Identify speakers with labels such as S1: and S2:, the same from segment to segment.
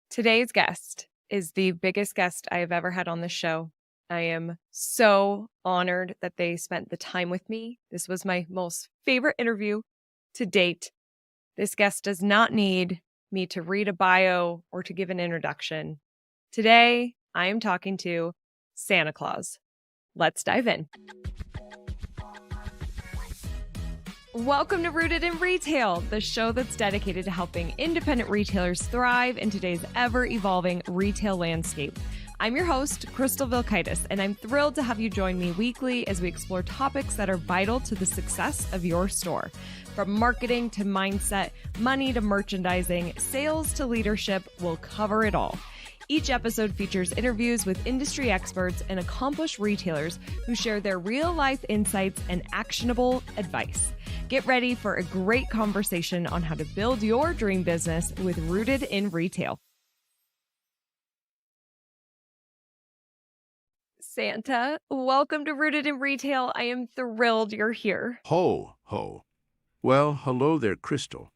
S1: Today's guest is the biggest guest I have ever had on the show. I am so honored that they spent the time with me. This was my most favorite interview to date. This guest does not need me to read a bio or to give an introduction. Today, I am talking to Santa Claus. Let's dive in. Welcome to Rooted in Retail, the show that's dedicated to helping independent retailers thrive in today's ever-evolving retail landscape. I'm your host, Crystal Vilkaitis, and I'm thrilled to have you join me weekly as we explore topics that are vital to the success of your store. From marketing to mindset, money to merchandising, sales to leadership, we'll cover it all. Each episode features interviews with industry experts and accomplished retailers who share their real-life insights and actionable advice. Get ready for a great conversation on how to build your dream business with Rooted in Retail. Santa, welcome to Rooted in Retail. I am thrilled you're here.
S2: Ho, ho. Well, hello there, Crystal.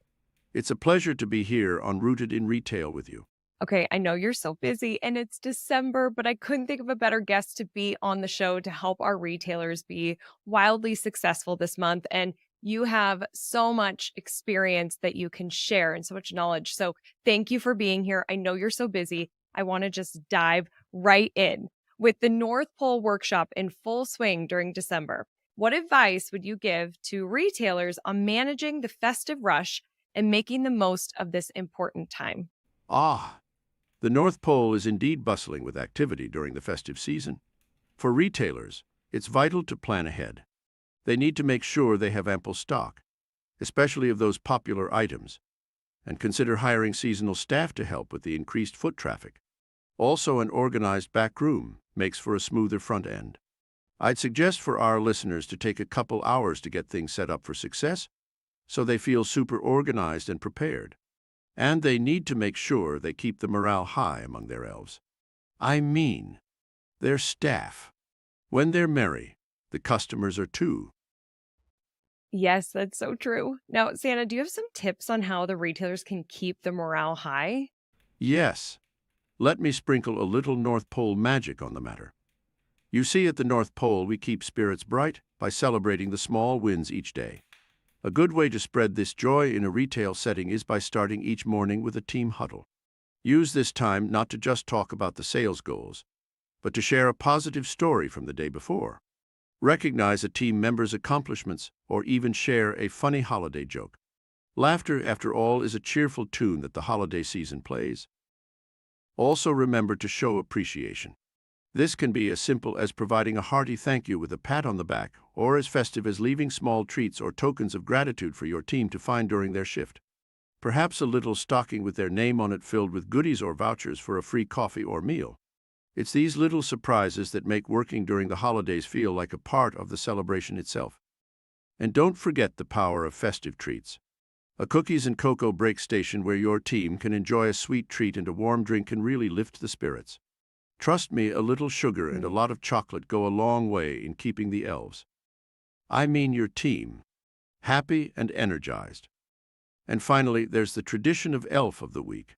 S2: It's a pleasure to be here on Rooted in Retail with you.
S1: Okay, I know you're so busy and it's December, but I couldn't think of a better guest to be on the show to help our retailers be wildly successful this month. And you have so much experience that you can share and so much knowledge. So thank you for being here. I know you're so busy. I want to just dive right in. With the North Pole workshop in full swing during December, what advice would you give to retailers on managing the festive rush and making the most of this important time?
S2: The North Pole is indeed bustling with activity during the festive season. For retailers, it's vital to plan ahead. They need to make sure they have ample stock, especially of those popular items, and consider hiring seasonal staff to help with the increased foot traffic. Also, an organized back room makes for a smoother front end. I'd suggest for our listeners to take a couple hours to get things set up for success so they feel super organized and prepared. And they need to make sure they keep the morale high among their elves. I mean, their staff. When they're merry, the customers are too.
S1: Yes, that's so true. Now, Santa, do you have some tips on how the retailers can keep the morale high?
S2: Yes, let me sprinkle a little North Pole magic on the matter. You see, at the North Pole, we keep spirits bright by celebrating the small wins each day. A good way to spread this joy in a retail setting is by starting each morning with a team huddle. Use this time not to just talk about the sales goals, but to share a positive story from the day before. Recognize a team member's accomplishments or even share a funny holiday joke. Laughter, after all, is a cheerful tune that the holiday season plays. Also remember to show appreciation. This can be as simple as providing a hearty thank you with a pat on the back, or as festive as leaving small treats or tokens of gratitude for your team to find during their shift. Perhaps a little stocking with their name on it filled with goodies or vouchers for a free coffee or meal. It's these little surprises that make working during the holidays feel like a part of the celebration itself. And don't forget the power of festive treats. A cookies and cocoa break station where your team can enjoy a sweet treat and a warm drink can really lift the spirits. Trust me, a little sugar and a lot of chocolate go a long way in keeping the elves, I mean your team, happy and energized. And finally, there's the tradition of Elf of the Week.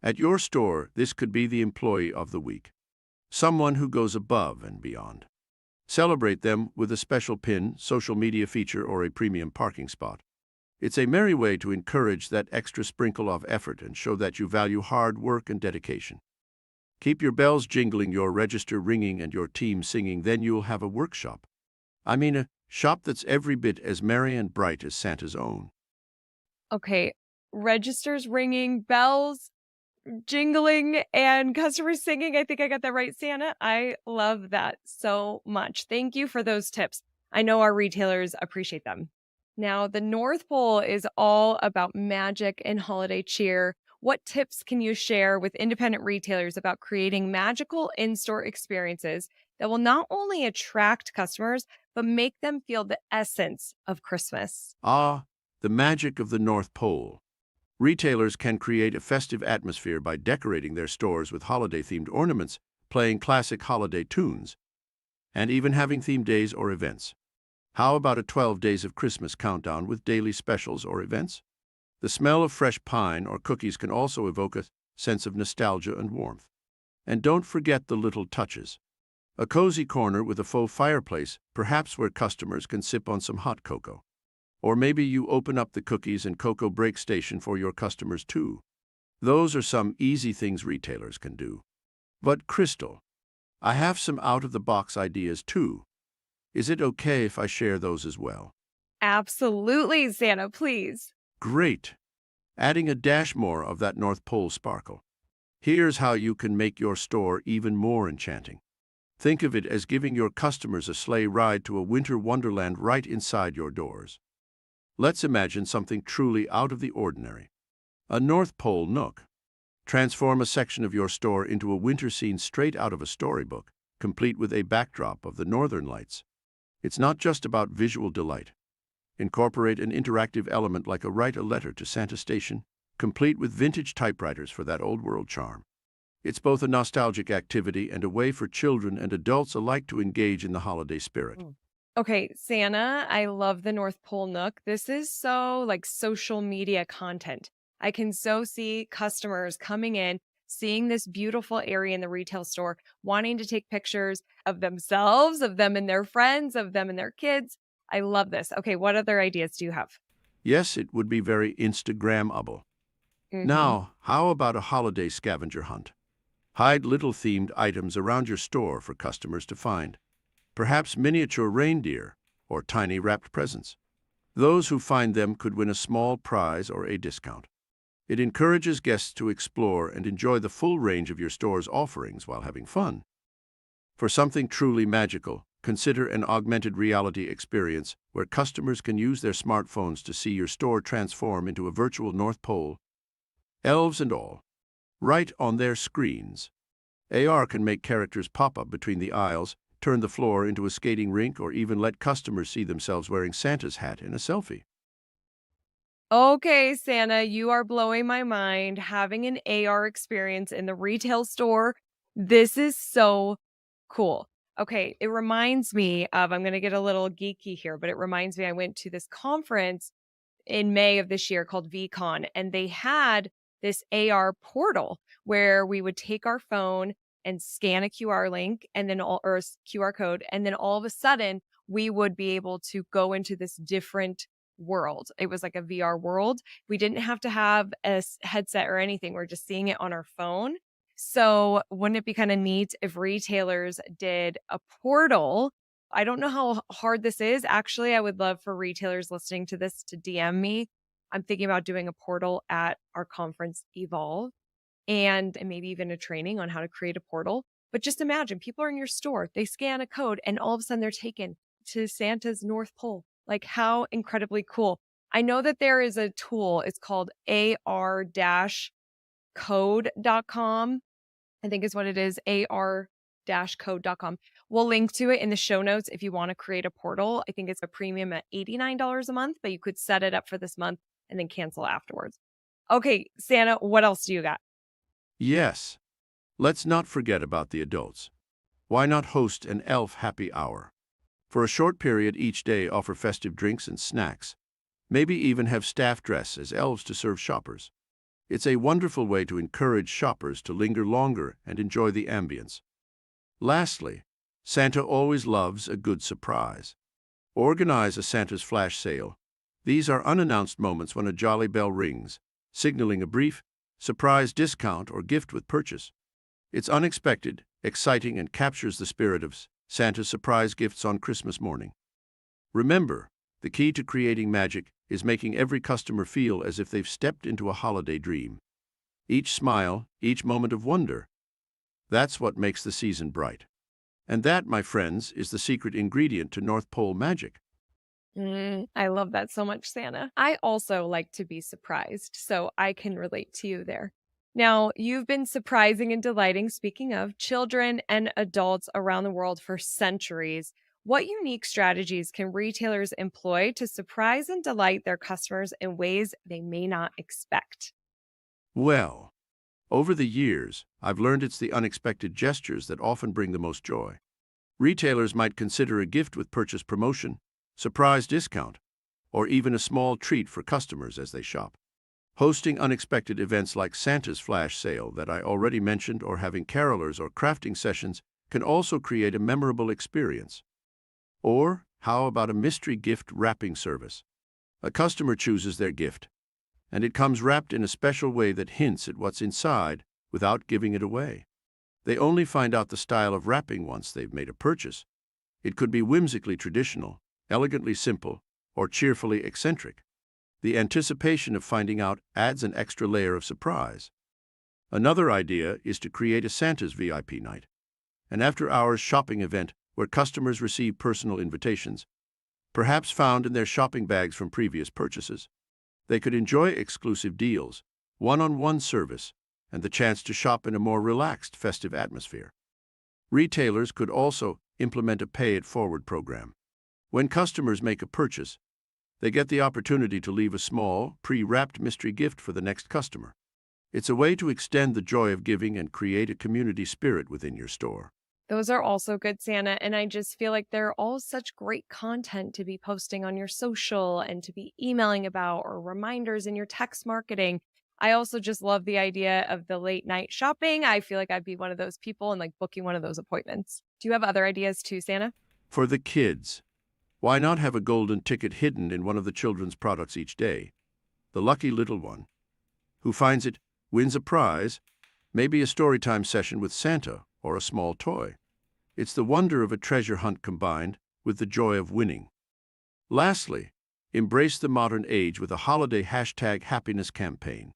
S2: At your store, this could be the Employee of the Week, someone who goes above and beyond. Celebrate them with a special pin, social media feature, or a premium parking spot. It's a merry way to encourage that extra sprinkle of effort and show that you value hard work and dedication. Keep your bells jingling, your register ringing, and your team singing, then you'll have a workshop. I mean, a shop that's every bit as merry and bright as Santa's own.
S1: Okay, registers ringing, bells jingling, and customers singing. I think I got that right, Santa. I love that so much. Thank you for those tips. I know our retailers appreciate them. Now, the North Pole is all about magic and holiday cheer. What tips can you share with independent retailers about creating magical in-store experiences that will not only attract customers, but make them feel the essence of Christmas?
S2: The magic of the North Pole. Retailers can create a festive atmosphere by decorating their stores with holiday-themed ornaments, playing classic holiday tunes, and even having themed days or events. How about a 12 Days of Christmas countdown with daily specials or events? The smell of fresh pine or cookies can also evoke a sense of nostalgia and warmth. And don't forget the little touches. A cozy corner with a faux fireplace, perhaps where customers can sip on some hot cocoa. Or maybe you open up the cookies and cocoa break station for your customers too. Those are some easy things retailers can do. But Crystal, I have some out-of-the-box ideas too. Is it okay if I share those as well?
S1: Absolutely, Santa, please.
S2: Great! Adding a dash more of that North Pole sparkle. Here's how you can make your store even more enchanting. Think of it as giving your customers a sleigh ride to a winter wonderland right inside your doors. Let's imagine something truly out of the ordinary. A North Pole Nook. Transform a section of your store into a winter scene straight out of a storybook, complete with a backdrop of the northern lights. It's not just about visual delight. Incorporate an interactive element like a write a letter to Santa station, complete with vintage typewriters for that old-world charm. It's both a nostalgic activity and a way for children and adults alike to engage in the holiday spirit.
S1: Okay, Santa, I love the North Pole Nook. This is so like social media content. I can so see customers coming in, seeing this beautiful area in the retail store, wanting to take pictures of themselves, of them and their friends, of them and their kids. I love this. Okay, what other ideas do you have?
S2: Yes, it would be very Instagrammable.
S1: Hmm.
S2: Now, how about a holiday scavenger hunt? Hide little themed items around your store for customers to find. Perhaps miniature reindeer or tiny wrapped presents. Those who find them could win a small prize or a discount. It encourages guests to explore and enjoy the full range of your store's offerings while having fun. For something truly magical, consider an augmented reality experience where customers can use their smartphones to see your store transform into a virtual North Pole, elves and all, right on their screens. AR can make characters pop up between the aisles, turn the floor into a skating rink, or even let customers see themselves wearing Santa's hat in a selfie.
S1: Okay, Santa, you are blowing my mind. Having an AR experience in the retail store, this is so cool. Okay, it reminds me of, I'm going to get a little geeky here, but it reminds me I went to this conference in May of this year called VCon, and they had this AR portal where we would take our phone and scan a QR link and then all or a QR code, and then all of a sudden we would be able to go into this different world. It was like a VR world. We didn't have to have a headset or anything. We're just seeing it on our phone. So, wouldn't it be kind of neat if retailers did a portal? I don't know how hard this is. Actually, I would love for retailers listening to this to DM me. I'm thinking about doing a portal at our conference Evolve and maybe even a training on how to create a portal. But just imagine people are in your store, they scan a code, and all of a sudden they're taken to Santa's North Pole. Like, how incredibly cool. I know that there is a tool, it's called ar code.com. I think is what it is, ar-code.com. We'll link to it in the show notes if you want to create a portal. I think it's a premium at $89 a month, but you could set it up for this month and then cancel afterwards. Okay, Santa, what else do you got?
S2: Yes, let's not forget about the adults. Why not host an elf happy hour? For a short period each day, offer festive drinks and snacks. Maybe even have staff dress as elves to serve shoppers. It's a wonderful way to encourage shoppers to linger longer and enjoy the ambience. Lastly, Santa always loves a good surprise. Organize a Santa's flash sale. These are unannounced moments when a jolly bell rings, signaling a brief, surprise discount or gift with purchase. It's unexpected, exciting, and captures the spirit of Santa's surprise gifts on Christmas morning. Remember, the key to creating magic is making every customer feel as if they've stepped into a holiday dream. Each smile, each moment of wonder, that's what makes the season bright. And that, my friends, is the secret ingredient to North Pole magic.
S1: I love that so much, Santa. I also like to be surprised, so I can relate to you there. Now, you've been surprising and delighting, speaking of children and adults around the world for centuries. What unique strategies can retailers employ to surprise and delight their customers in ways they may not expect?
S2: Well, over the years, I've learned it's the unexpected gestures that often bring the most joy. Retailers might consider a gift with purchase promotion, surprise discount, or even a small treat for customers as they shop. Hosting unexpected events like Santa's flash sale that I already mentioned or having carolers or crafting sessions can also create a memorable experience. Or, how about a mystery gift wrapping service? A customer chooses their gift, and it comes wrapped in a special way that hints at what's inside without giving it away. They only find out the style of wrapping once they've made a purchase. It could be whimsically traditional, elegantly simple, or cheerfully eccentric. The anticipation of finding out adds an extra layer of surprise. Another idea is to create a Santa's VIP night, an after-hours shopping event where customers receive personal invitations, perhaps found in their shopping bags from previous purchases. They could enjoy exclusive deals, one-on-one service, and the chance to shop in a more relaxed, festive atmosphere. Retailers could also implement a pay-it-forward program. When customers make a purchase, they get the opportunity to leave a small, pre-wrapped mystery gift for the next customer. It's a way to extend the joy of giving and create a community spirit within your store.
S1: Those are also good, Santa. And I just feel like they're all such great content to be posting on your social and to be emailing about or reminders in your text marketing. I also just love the idea of the late night shopping. I feel like I'd be one of those people and like booking one of those appointments. Do you have other ideas too, Santa?
S2: For the kids, why not have a golden ticket hidden in one of the children's products each day? The lucky little one who finds it wins a prize, maybe a storytime session with Santa or a small toy. It's the wonder of a treasure hunt combined with the joy of winning. Lastly, embrace the modern age with a holiday #happiness campaign.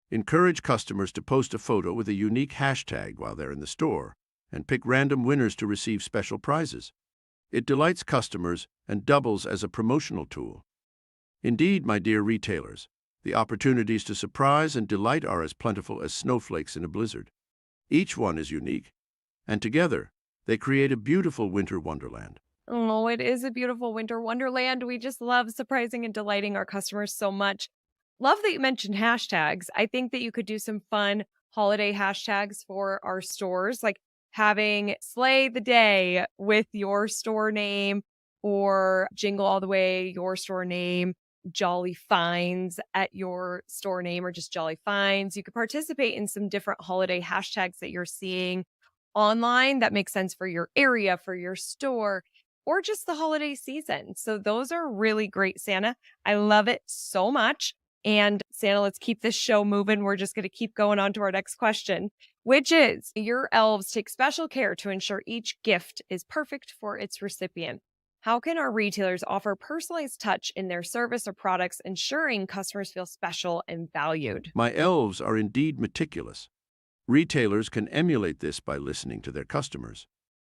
S2: Encourage customers to post a photo with a unique hashtag while they're in the store and pick random winners to receive special prizes. It delights customers and doubles as a promotional tool. Indeed, my dear retailers, the opportunities to surprise and delight are as plentiful as snowflakes in a blizzard. Each one is unique, and together, they create a beautiful winter wonderland.
S1: Oh, it is a beautiful winter wonderland. We just love surprising and delighting our customers so much. Love that you mentioned hashtags. I think that you could do some fun holiday hashtags for our stores, like having Slay the Day with your store name or Jingle All the Way, your store name, Jolly Finds at your store name, or just Jolly Finds. You could participate in some different holiday hashtags that you're seeing online that make sense for your area, for your store, or just the holiday season. So those are really great, Santa. I love it so much. And Santa, let's keep this show moving. We're just going to keep going on to our next question, which is your elves take special care to ensure each gift is perfect for its recipient. How can our retailers offer personalized touch in their service or products, ensuring customers feel special and valued?
S2: My elves are indeed meticulous. Retailers can emulate this by listening to their customers.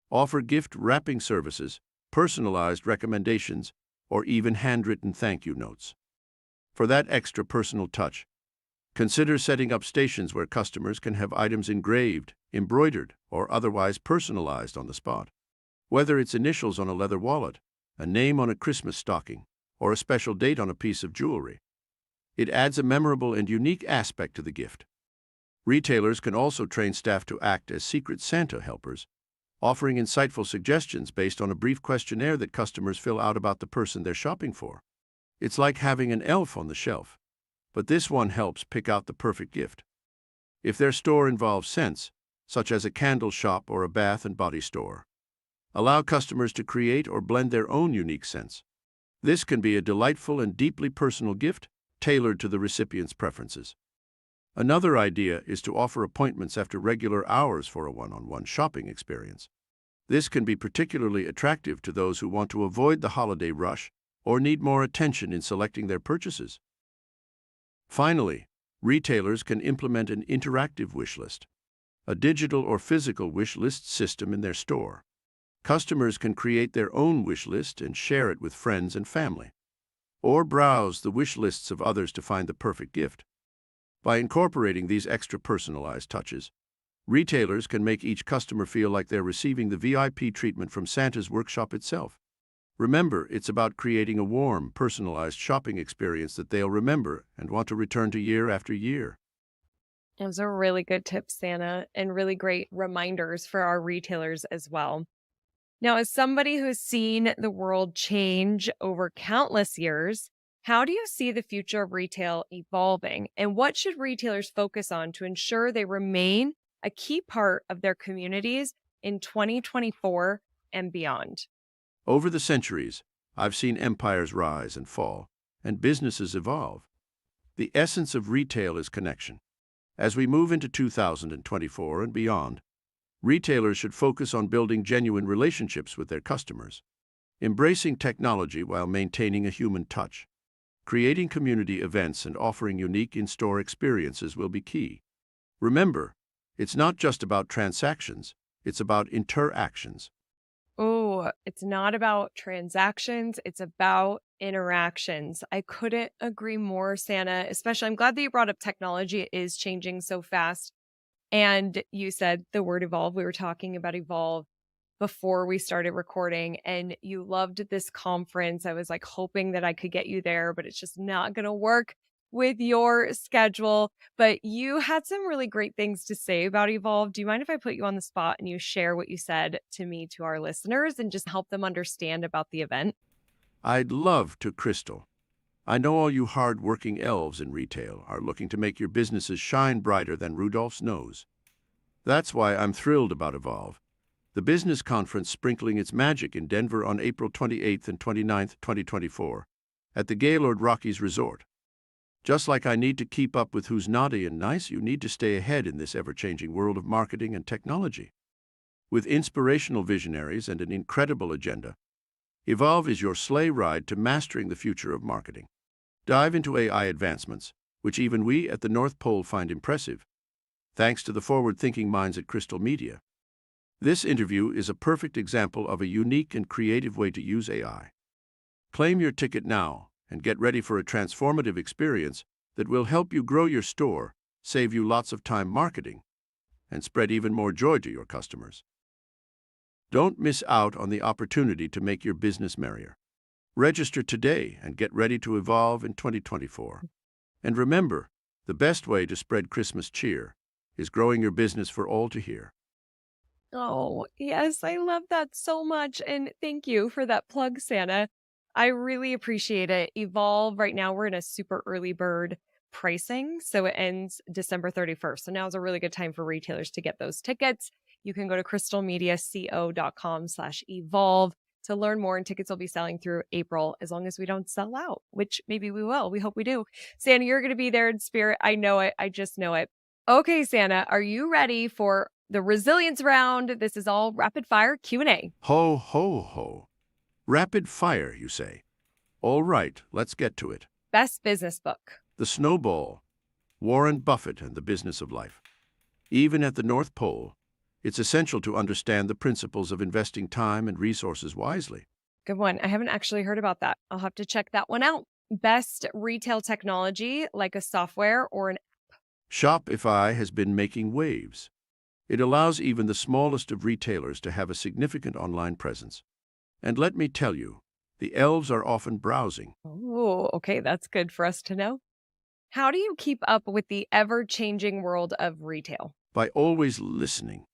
S2: Offer gift wrapping services, personalized recommendations, or even handwritten thank you notes. For that extra personal touch, consider setting up stations where customers can have items engraved, embroidered, or otherwise personalized on the spot. Whether it's initials on a leather wallet, a name on a Christmas stocking, or a special date on a piece of jewelry, it adds a memorable and unique aspect to the gift. Retailers can also train staff to act as secret Santa helpers, offering insightful suggestions based on a brief questionnaire that customers fill out about the person they're shopping for. It's like having an elf on the shelf, but this one helps pick out the perfect gift. If their store involves scents, such as a candle shop or a bath and body store, allow customers to create or blend their own unique scents. This can be a delightful and deeply personal gift, tailored to the recipient's preferences. Another idea is to offer appointments after regular hours for a one-on-one shopping experience. This can be particularly attractive to those who want to avoid the holiday rush or need more attention in selecting their purchases. Finally, retailers can implement an interactive wish list, a digital or physical wish list system in their store. Customers can create their own wish list and share it with friends and family, or browse the wish lists of others to find the perfect gift. By incorporating these extra personalized touches, retailers can make each customer feel like they're receiving the VIP treatment from Santa's workshop itself. Remember, it's about creating a warm, personalized shopping experience that they'll remember and want to return to year after year.
S1: Those are really good tips, Santa, and really great reminders for our retailers as well. Now, as somebody who's seen the world change over countless years, How do you see the future of retail evolving, and what should retailers focus on to ensure they remain a key part of their communities in 2024 and beyond?
S2: Over the centuries, I've seen empires rise and fall, and businesses evolve. The essence of retail is connection. As we move into 2024 and beyond, retailers should focus on building genuine relationships with their customers, embracing technology while maintaining a human touch. Creating community events and offering unique in-store experiences will be key. Remember, it's not just about transactions, it's about interactions.
S1: Oh, it's not about transactions, it's about interactions. I couldn't agree more, Santa. Especially, I'm glad that you brought up technology. It is changing so fast. And you said the word evolve. We were talking about evolve before we started recording, and you loved this conference. I was like hoping that I could get you there, but it's just not going to work with your schedule. But you had some really great things to say about evolve. Do you mind if I put you on the spot and you share what you said to me, to our listeners, and just help them understand about the event?
S2: I'd love to, Crystal. I know all you hard-working elves in retail are looking to make your businesses shine brighter than Rudolph's nose. That's why I'm thrilled about Evolve, the business conference sprinkling its magic in Denver on April 28th and 29th, 2024, at the Gaylord Rockies Resort. Just like I need to keep up with who's naughty and nice, you need to stay ahead in this ever-changing world of marketing and technology. With inspirational visionaries and an incredible agenda, Evolve is your sleigh ride to mastering the future of marketing. Dive into AI advancements, which even we at the North Pole find impressive, thanks to the forward-thinking minds at Crystal Media. This interview is a perfect example of a unique and creative way to use AI. Claim your ticket now and get ready for a transformative experience that will help you grow your store, save you lots of time marketing, and spread even more joy to your customers. Don't miss out on the opportunity to make your business merrier. Register today and get ready to evolve in 2024. And remember, the best way to spread Christmas cheer is growing your business for all to hear.
S1: Oh, yes, I love that so much. And thank you for that plug, Santa. I really appreciate it. Evolve right now, we're in a super early bird pricing. So it ends December 31st. So now is a really good time for retailers to get those tickets. You can go to crystalmediaco.com/evolve to learn more, and tickets will be selling through April as long as we don't sell out, which maybe we will. We hope we do. Santa, you're going to be there in spirit. I know it. I just know it. Okay, Santa, are you ready for the resilience round? This is all rapid fire Q&A.
S2: Ho, ho, ho. Rapid fire, you say? All right, let's get to it.
S1: Best business book.
S2: The Snowball, Warren Buffett and the Business of Life. Even at the North Pole, it's essential to understand the principles of investing time and resources wisely.
S1: Good one. I haven't actually heard about that. I'll have to check that one out. Best retail technology, like a software or an.
S2: Shopify has been making waves. It allows even the smallest of retailers to have a significant online presence. And let me tell you, the elves are often browsing.
S1: Oh, okay. That's good for us to know. How do you keep up with the ever-changing world of retail?
S2: By always listening.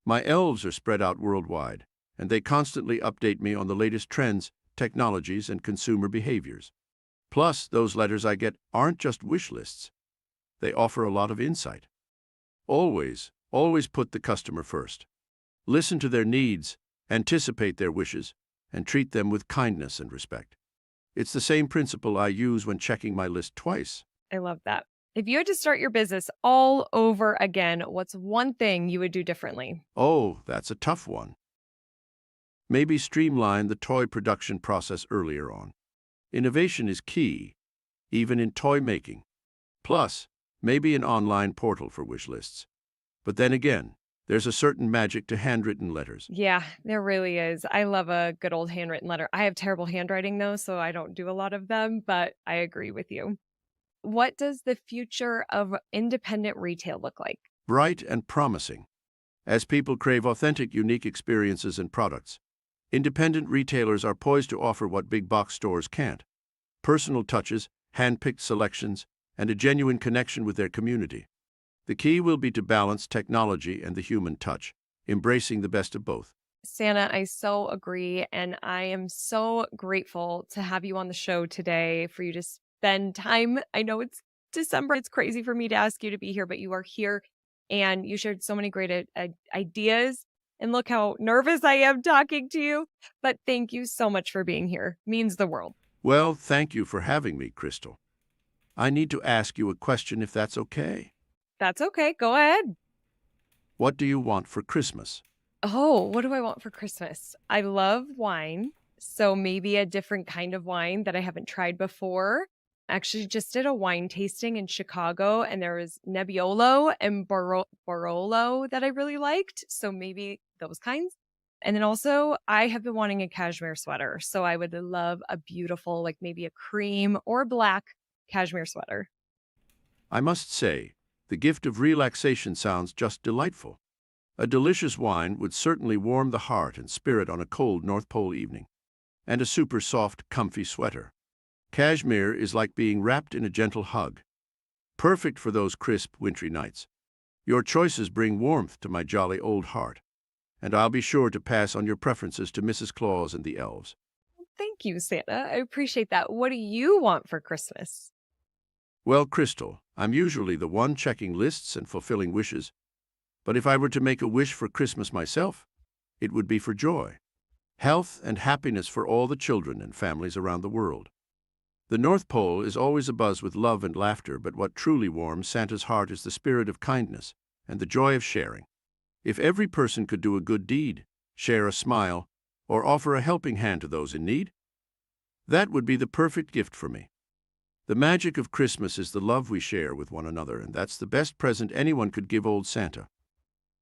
S2: My elves are spread out worldwide, and they constantly update me on the latest trends, technologies, and consumer behaviors. Plus, those letters I get aren't just wish lists. They offer a lot of insight. Always put the customer first. Listen to their needs, anticipate their wishes, and treat them with kindness and respect. It's the same principle I use when checking my list twice.
S1: I love that. If you had to start your business all over again, what's one thing you would do differently?
S2: Oh, that's a tough one. Maybe streamline the toy production process earlier on. Innovation is key, even in toy making. Plus, maybe an online portal for wish lists. But then again, there's a certain magic to handwritten letters.
S1: Yeah, there really is. I love a good old handwritten letter. I have terrible handwriting though, so I don't do a lot of them, but I agree with you. What does the future of independent retail look like?
S2: Bright and promising. As people crave authentic, unique experiences and products, independent retailers are poised to offer what big box stores can't: personal touches, hand-picked selections, and a genuine connection with their community. The key will be to balance technology and the human touch, embracing the best of both.
S1: Santa, I so agree. And I am so grateful to have you on the show today for you to spend time. I know it's December. It's crazy for me to ask you to be here, but you are here and you shared so many great ideas. And look how nervous I am talking to you. But thank you so much for being here. Means the world.
S2: Well, thank you for having me, Crystal. I need to ask you a question if that's okay.
S1: That's okay. Go ahead.
S2: What do you want for Christmas?
S1: Oh, what do I want for Christmas? I love wine. So maybe a different kind of wine that I haven't tried before. Actually, just did a wine tasting in Chicago, and there was Nebbiolo and Barolo that I really liked. So maybe those kinds. And then also, I have been wanting a cashmere sweater. So I would love a beautiful, like maybe a cream or black cashmere sweater.
S2: I must say, the gift of relaxation sounds just delightful. A delicious wine would certainly warm the heart and spirit on a cold North Pole evening. And a super soft, comfy sweater. Cashmere is like being wrapped in a gentle hug. Perfect for those crisp, wintry nights. Your choices bring warmth to my jolly old heart. And I'll be sure to pass on your preferences to Mrs. Claus and the elves.
S1: Thank you, Santa. I appreciate that. What do you want for Christmas?
S2: Well, Crystal, I'm usually the one checking lists and fulfilling wishes. But if I were to make a wish for Christmas myself, it would be for joy, health, and happiness for all the children and families around the world. The North Pole is always abuzz with love and laughter, but what truly warms Santa's heart is the spirit of kindness and the joy of sharing. If every person could do a good deed, share a smile, or offer a helping hand to those in need, that would be the perfect gift for me. The magic of Christmas is the love we share with one another, and that's the best present anyone could give old Santa.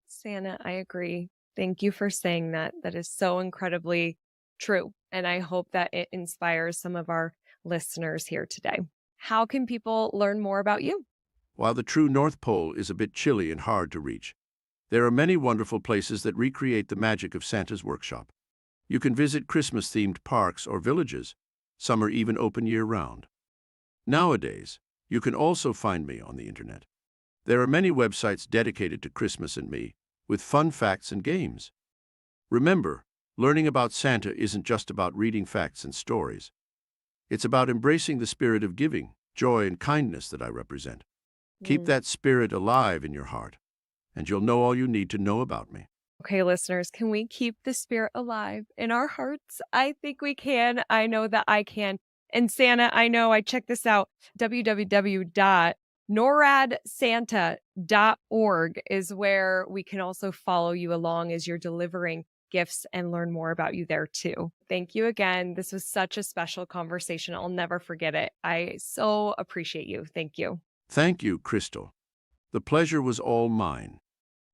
S1: Santa, I agree. Thank you for saying that. That is so incredibly true. And I hope that it inspires some of our listeners here today. How can people learn more about you?
S2: While the true North Pole is a bit chilly and hard to reach, there are many wonderful places that recreate the magic of Santa's workshop. You can visit Christmas-themed parks or villages. Some are even open year-round. Nowadays, you can also find me on the internet. There are many websites dedicated to Christmas and me, with fun facts and games. Remember, learning about Santa isn't just about reading facts and stories. It's about embracing the spirit of giving, joy, and kindness that I represent. Keep that spirit alive in your heart, and you'll know all you need to know about me.
S1: Okay, listeners, can we keep the spirit alive in our hearts? I think we can. I know that I can. And Santa, I know I checked this out. www.noradsanta.org is where we can also follow you along as you're delivering gifts and learn more about you there too. Thank you again. This was such a special conversation. I'll never forget it. I so appreciate you. Thank you.
S2: Thank you, Crystal. The pleasure was all mine.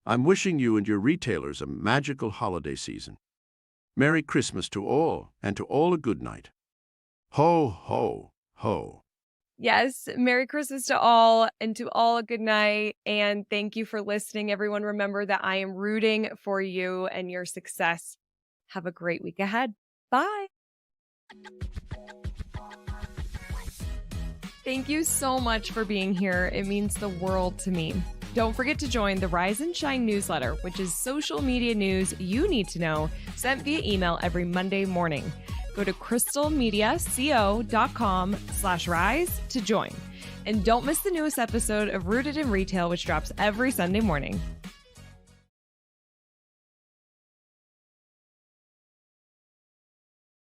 S2: I'm wishing you and your retailers a magical holiday season. Merry Christmas to all, and to all a good night. Ho, ho, ho.
S1: Yes, Merry Christmas to all, and to all a good night. And thank you for listening, everyone. Remember that I am rooting for you and your success. Have a great week ahead. Bye. Thank you so much for being here. It means the world to me. Don't forget to join the Rise and Shine newsletter, which is social media news you need to know, sent via email every Monday morning. Go to crystalmediaco.com/rise to join. And don't miss the newest episode of Rooted in Retail, which drops every Sunday morning.